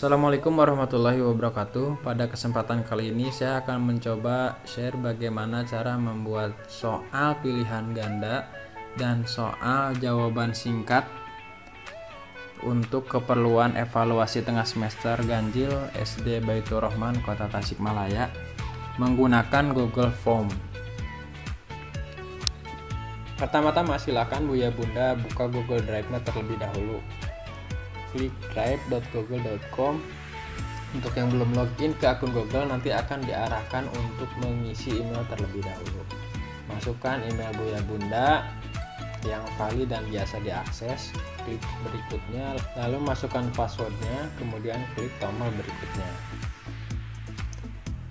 Assalamualaikum warahmatullahi wabarakatuh. Pada kesempatan kali ini saya akan mencoba share bagaimana cara membuat soal pilihan ganda dan soal jawaban singkat untuk keperluan evaluasi tengah semester ganjil SD Baitur Rahman Kota Tasikmalaya menggunakan Google Form. Pertama-tama silakan Buya Bunda buka Google Drive-nya terlebih dahulu. Klik drive.google.com. Untuk yang belum login ke akun Google nanti akan diarahkan untuk mengisi email terlebih dahulu. Masukkan email Buya Bunda yang valid dan biasa diakses. Klik berikutnya, lalu masukkan passwordnya, kemudian klik tombol berikutnya.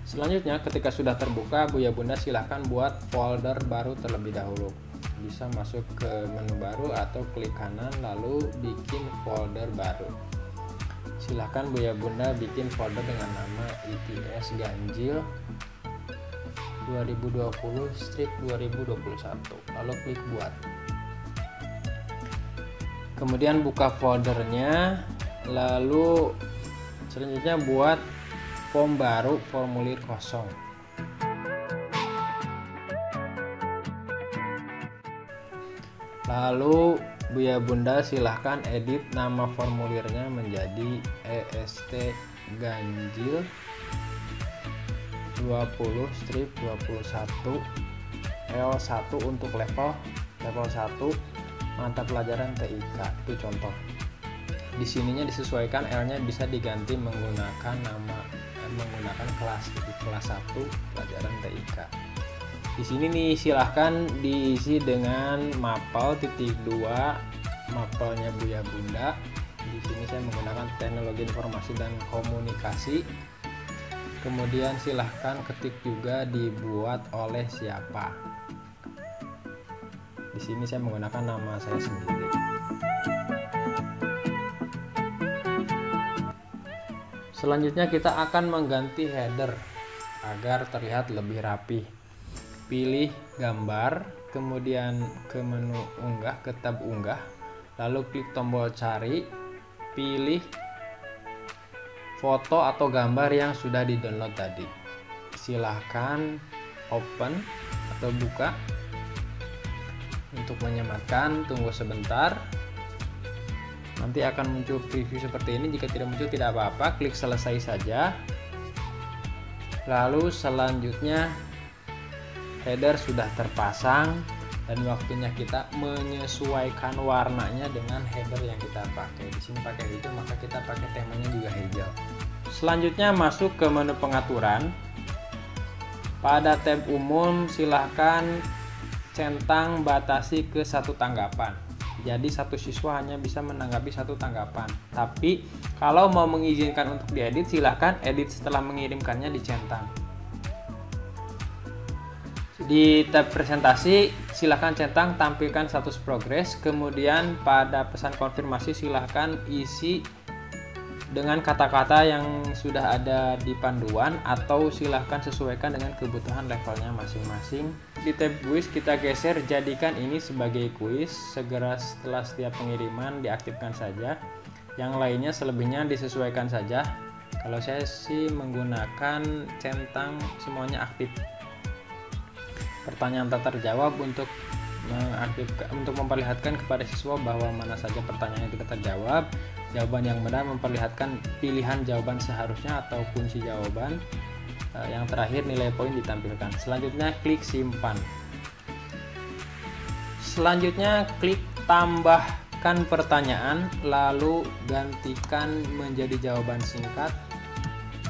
Selanjutnya ketika sudah terbuka, Buya Bunda silahkan buat folder baru terlebih dahulu. Bisa masuk ke menu baru atau klik kanan lalu bikin folder baru. Silahkan Buya Bunda bikin folder dengan nama ITS Ganjil 2020/2021 lalu klik buat. Kemudian buka foldernya, lalu selanjutnya buat form baru, formulir kosong. Lalu Buya Bunda silahkan edit nama formulirnya menjadi EST Ganjil 20/21 L1 untuk level 1 mata pelajaran TIK. Itu contoh. Di sininya disesuaikan, L-nya bisa diganti menggunakan menggunakan kelas, jadi kelas 1 pelajaran TIK. Di sini nih silahkan diisi dengan mapel ×2, mapelnya Buya Bunda. Di sini saya menggunakan teknologi informasi dan komunikasi. Kemudian silahkan ketik juga dibuat oleh siapa. Di sini saya menggunakan nama saya sendiri. Selanjutnya kita akan mengganti header agar terlihat lebih rapi. Pilih gambar, kemudian ke menu unggah, ke tab unggah, lalu klik tombol cari, pilih foto atau gambar yang sudah di-download tadi. Silahkan open atau buka. Untuk menyematkan, tunggu sebentar. Nanti akan muncul preview seperti ini. Jika tidak muncul tidak apa-apa, klik selesai saja. Lalu selanjutnya header sudah terpasang dan waktunya kita menyesuaikan warnanya dengan header yang kita pakai. Di sini pakai hijau, maka kita pakai temanya juga hijau. Selanjutnya masuk ke menu pengaturan. Pada tab umum silahkan centang batasi ke 1 tanggapan. Jadi satu siswa hanya bisa menanggapi 1 tanggapan. Tapi kalau mau mengizinkan untuk diedit, silahkan edit setelah mengirimkannya dicentang. Di tab presentasi silahkan centang tampilkan status progres, kemudian pada pesan konfirmasi silahkan isi dengan kata-kata yang sudah ada di panduan atau silahkan sesuaikan dengan kebutuhan levelnya masing-masing. Di tab kuis kita geser, jadikan ini sebagai kuis, segera setelah setiap pengiriman diaktifkan saja. Yang lainnya selebihnya disesuaikan saja. Kalau saya sih menggunakan centang semuanya aktif. Pertanyaan tak terjawab untuk memperlihatkan kepada siswa bahwa mana saja pertanyaan yang tidak terjawab. Jawaban yang benar memperlihatkan pilihan jawaban seharusnya atau kunci jawaban. Yang terakhir nilai poin ditampilkan. Selanjutnya klik simpan. Selanjutnya klik tambahkan pertanyaan, lalu gantikan menjadi jawaban singkat.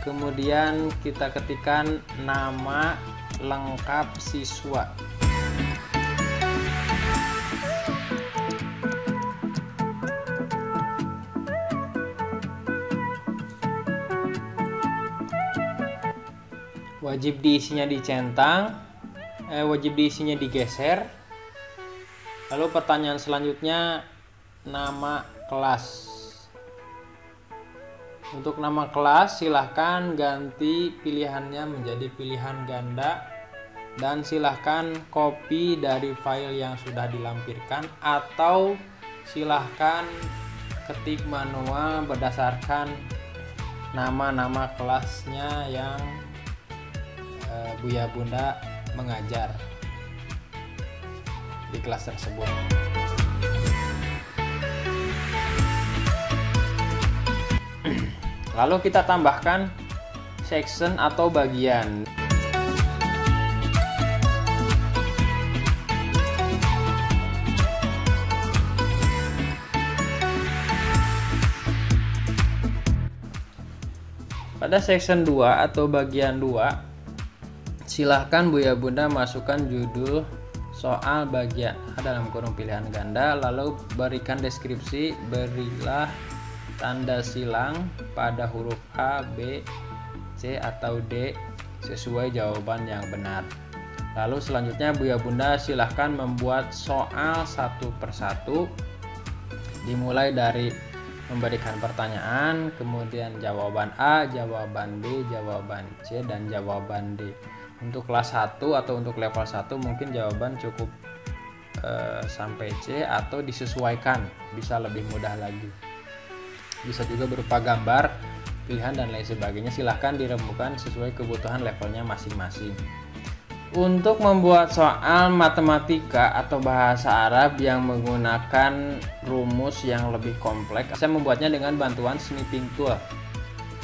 Kemudian kita ketikkan nama lengkap siswa. Wajib diisinya dicentang, wajib diisinya digeser. Lalu pertanyaan selanjutnya nama kelas. Untuk nama kelas silahkan ganti pilihannya menjadi pilihan ganda dan silahkan copy dari file yang sudah dilampirkan atau silahkan ketik manual berdasarkan nama-nama kelasnya yang Buya Bunda mengajar di kelas tersebut. Lalu kita tambahkan section atau bagian. Pada section 2 atau bagian 2, silahkan Buya Bunda masukkan judul soal bagian A dalam kurung pilihan ganda, lalu berikan deskripsi, berilah tanda silang pada huruf A, B, C, atau D sesuai jawaban yang benar. Lalu selanjutnya Buya Bunda silahkan membuat soal satu persatu, dimulai dari memberikan pertanyaan, kemudian jawaban A, jawaban B, jawaban C, dan jawaban D. Untuk kelas 1 atau untuk level 1 mungkin jawaban cukup sampai C atau disesuaikan, bisa lebih mudah lagi. Bisa juga berupa gambar, pilihan, dan lain sebagainya. Silahkan dirembukan sesuai kebutuhan levelnya masing-masing. Untuk membuat soal matematika atau bahasa Arab yang menggunakan rumus yang lebih kompleks, saya membuatnya dengan bantuan snipping tool.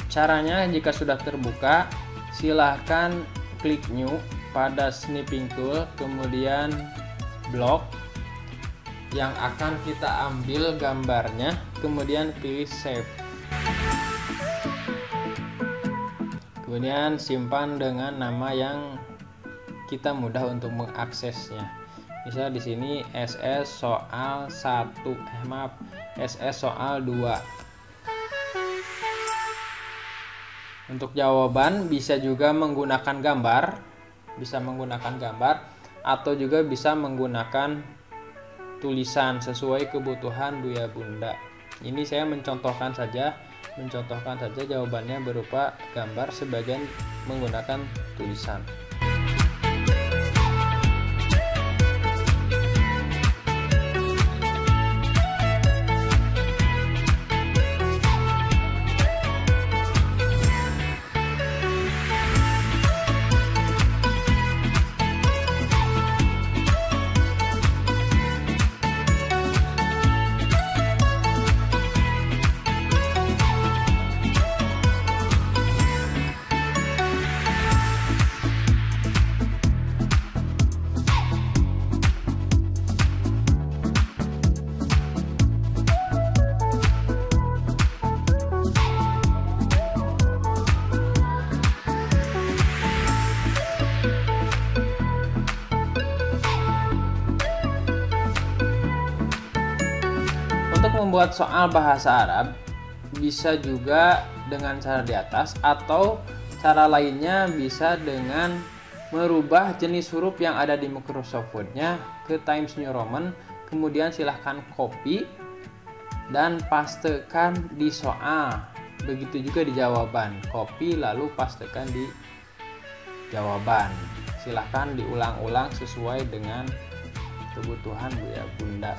Caranya, jika sudah terbuka, silahkan klik new pada snipping tool, kemudian blok yang akan kita ambil gambarnya, kemudian pilih save, kemudian simpan dengan nama yang kita mudah untuk mengaksesnya. Misal di sini SS soal 1, SS soal 2. Untuk jawaban bisa juga menggunakan gambar, atau juga bisa menggunakan tulisan sesuai kebutuhan Buya Bunda. Ini saya mencontohkan saja jawabannya berupa gambar, sebagian menggunakan tulisan. Untuk membuat soal bahasa Arab bisa juga dengan cara di atas, atau cara lainnya bisa dengan merubah jenis huruf yang ada di Microsoft Word-nya ke Times New Roman, kemudian silahkan copy dan pastekan di soal. Begitu juga di jawaban, copy lalu pastekan di jawaban. Silahkan diulang-ulang sesuai dengan kebutuhan Buya Bunda.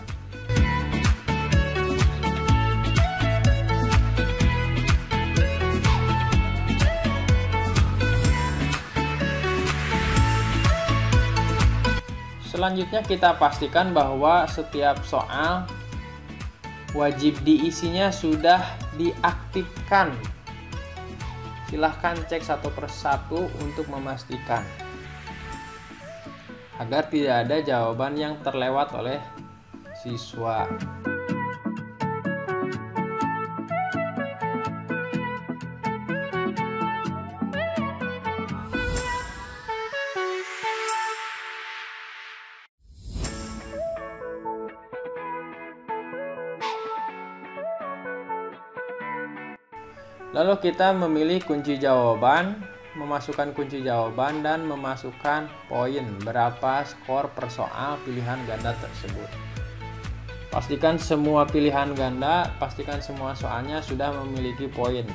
Selanjutnya kita pastikan bahwa setiap soal wajib diisinya sudah diaktifkan. Silahkan cek satu persatu untuk memastikan agar tidak ada jawaban yang terlewat oleh siswa. Lalu kita memilih kunci jawaban, memasukkan kunci jawaban, dan memasukkan poin berapa skor per soal pilihan ganda tersebut. Pastikan semua pilihan ganda, pastikan semua soalnya sudah memiliki poin.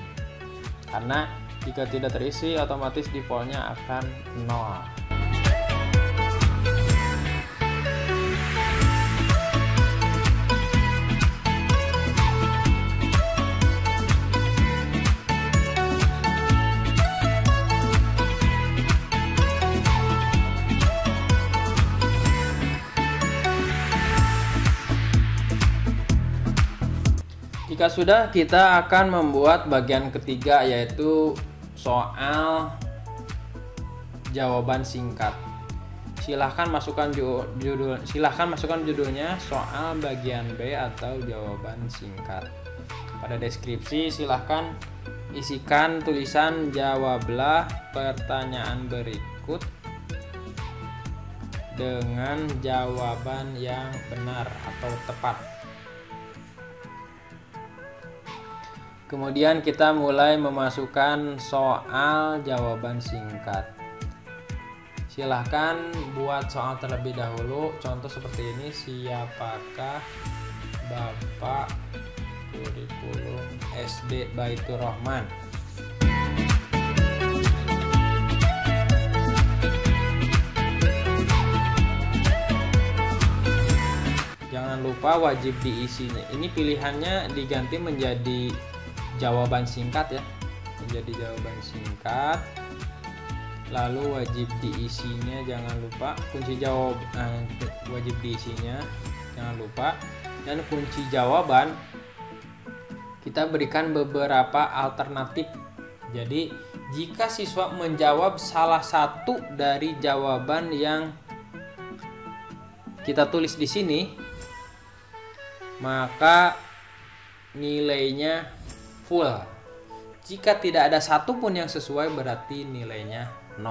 Karena jika tidak terisi, otomatis defaultnya akan 0. Jika sudah, kita akan membuat bagian ketiga, yaitu soal jawaban singkat. Silahkan masukkan judulnya soal bagian B atau jawaban singkat. Pada deskripsi silahkan isikan tulisan jawablah pertanyaan berikut dengan jawaban yang benar atau tepat. Kemudian kita mulai memasukkan soal jawaban singkat. Silahkan buat soal terlebih dahulu. Contoh seperti ini, siapakah Bapak kurikulum SD Baitur Rahman? Jangan lupa wajib diisinya. Ini pilihannya diganti menjadi jawaban singkat ya, menjadi jawaban singkat. Lalu wajib diisinya jangan lupa, wajib diisinya jangan lupa, dan kunci jawaban kita berikan beberapa alternatif. Jadi jika siswa menjawab salah satu dari jawaban yang kita tulis di sini, maka nilainya full. Jika tidak ada satupun yang sesuai, berarti nilainya 0.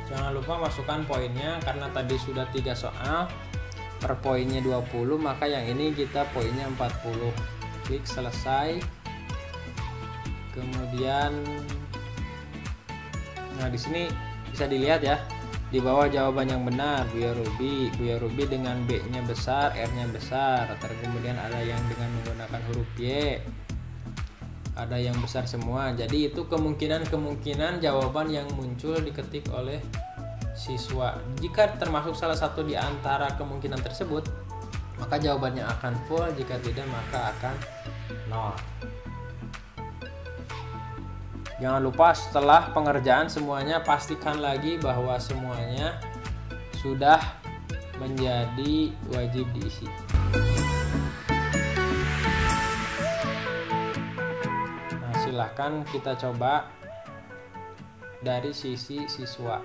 Jangan lupa masukkan poinnya, karena tadi sudah 3 soal. Per poinnya 20, maka yang ini kita poinnya 40. Klik selesai. Kemudian di sini bisa dilihat ya, di bawah jawaban yang benar Buya Ruby dengan B-nya besar, R-nya besar. Kemudian ada yang dengan menggunakan huruf Y, ada yang besar semua. Jadi itu kemungkinan jawaban yang muncul diketik oleh siswa. Jika termasuk salah satu di antara kemungkinan tersebut, maka jawabannya akan full. Jika tidak, maka akan 0. Jangan lupa setelah pengerjaan semuanya, pastikan lagi bahwa semuanya sudah menjadi wajib diisi. Nah, silahkan kita coba dari sisi siswa.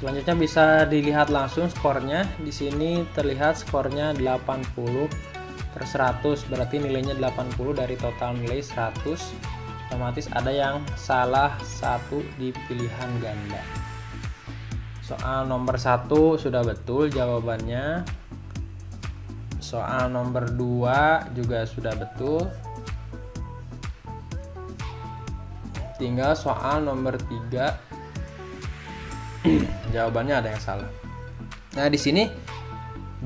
Selanjutnya bisa dilihat langsung skornya. Di sini terlihat skornya 80/100, berarti nilainya 80 dari total nilai 100. Otomatis ada yang salah satu di pilihan ganda. Soal nomor 1 sudah betul jawabannya. Soal nomor 2 juga sudah betul. Tinggal soal nomor 3 jawabannya ada yang salah. Nah, di sini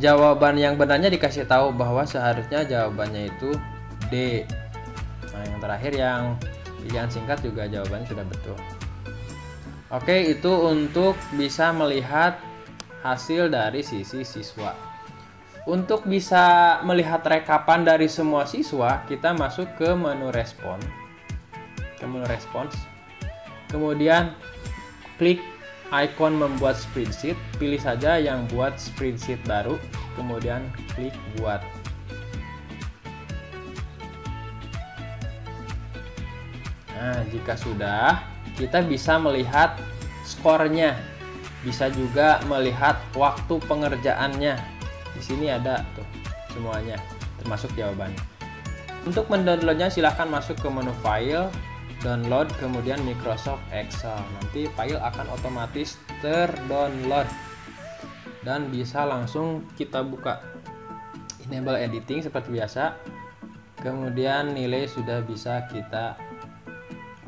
jawaban yang benarnya dikasih tahu bahwa seharusnya jawabannya itu D. Nah, yang terakhir yang pilihan singkat juga jawabannya sudah betul. Oke, itu untuk bisa melihat hasil dari sisi siswa. Untuk bisa melihat rekapan dari semua siswa, kita masuk ke menu respon. Kemudian klik icon membuat spreadsheet, pilih saja yang buat spreadsheet baru, kemudian klik buat. Nah, jika sudah, kita bisa melihat skornya, bisa juga melihat waktu pengerjaannya. Di sini ada tuh semuanya, termasuk jawabannya. Untuk mendownloadnya silahkan masuk ke menu file, download, kemudian Microsoft Excel. Nanti file akan otomatis terdownload dan bisa langsung kita buka. Enable editing seperti biasa. Kemudian nilai sudah bisa kita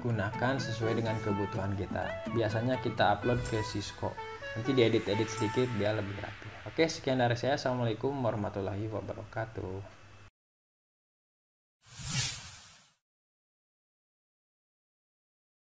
gunakan sesuai dengan kebutuhan kita. Biasanya kita upload ke Cisco. Nanti diedit-edit sedikit biar lebih rapi. Oke, sekian dari saya. Assalamualaikum warahmatullahi wabarakatuh.